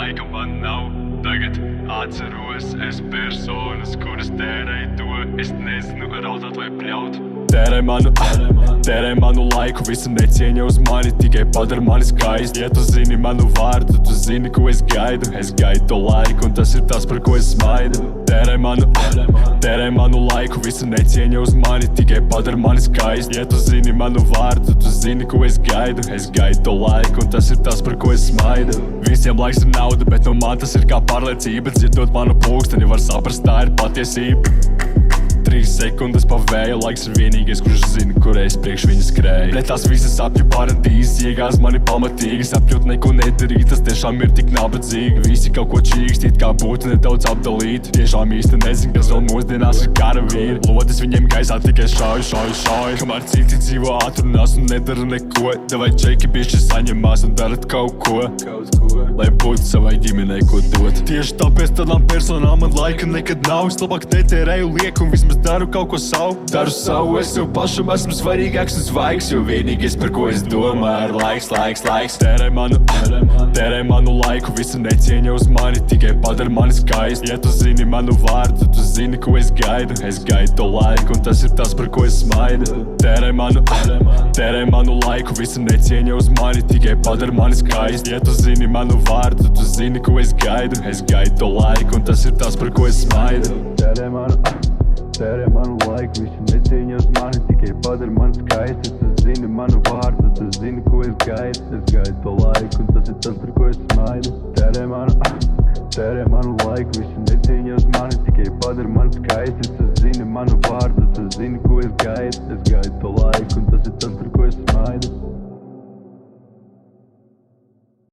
laika man nav. Tagad atceros, es personas, kuras tērēju to. Es nezinu, raudāt vai pļaut. Tērē manu laiku, visa necieņa uz mani, tikai padara mani skaisti. Ja tu zini manu vārdu, tu zini, ko es gaidu. Es gaidu to laiku, un tas ir tas, par ko es smaidu. Tērē manu laiku, visa necieņa uz mani, tikai padara mani skaisti. Ja tu zini manu vārdu, tu zini, ko es gaidu. Es gaidu to laiku, un tas ir tas, par ko es smaidu. Visiem laiks ir nauda, bet no man tas ir kā pārliecība. Dzirdot manu pulksteni, var saprast, tā ir patiesība. 3 sekundes pa vēju, laiks ir vienīgais, kurš zina, kur es priekš viņa skrēju. Pret tās visas sapņu paradīzes iegāz mani pamatīgi. Sapņot neko nedarīt, tas tiešām ir tik nabadzīgi. Visi kaut ko čīkstīt, kā būtu nedaudz apdalīti. Tiešām īsti nezinu, kas vēl mūsdienās ir karavīri. Lodes viņiem gaisā tikai šauj. Kamēr citi dzīvo atrunās un nedara neko. Davai čeki bišķi saņemās un darat kaut ko, lai būtu savai ģimenei ko dot. Tieši tāpēc tādām personām man laika nekad nav. Es labāk netērēju lieku un vismaz daru kaut ko savu. Daru savu, es sev pašam esmu svarīgāks un svaigs, jo vienīgais, par ko es domāju, ir laiks. Tērē manu laiku, visa necieņa uz mani, tikai padara mani skaisti. Ja tu zini manu vārdu, tu zini, ko es gaidu. Es gaidu to laiku, un tas ir tas, par ko es smaidu. Tērē manu laiku, visa necieņa uz mani, tikai padara mani skaisti. Ja tu zini manu vārdu, tu zini, ko es gaidu. Es gaidu to laiku, un tas ir tas, par ko es smaidu. Tērē manu laiku, visi necieņa uz mani, tikai padara mani skaisti. Tu zini manu vārdu, tu zini, ko es gaidu. Es gaidu to laiku, un tas ir tas, par ko es smaidu. Tērē manu laiku, visi necieņa uz mani, tikai padara mani skaisti. Tu zini manu vārdu, tu zini, ko es gaidu.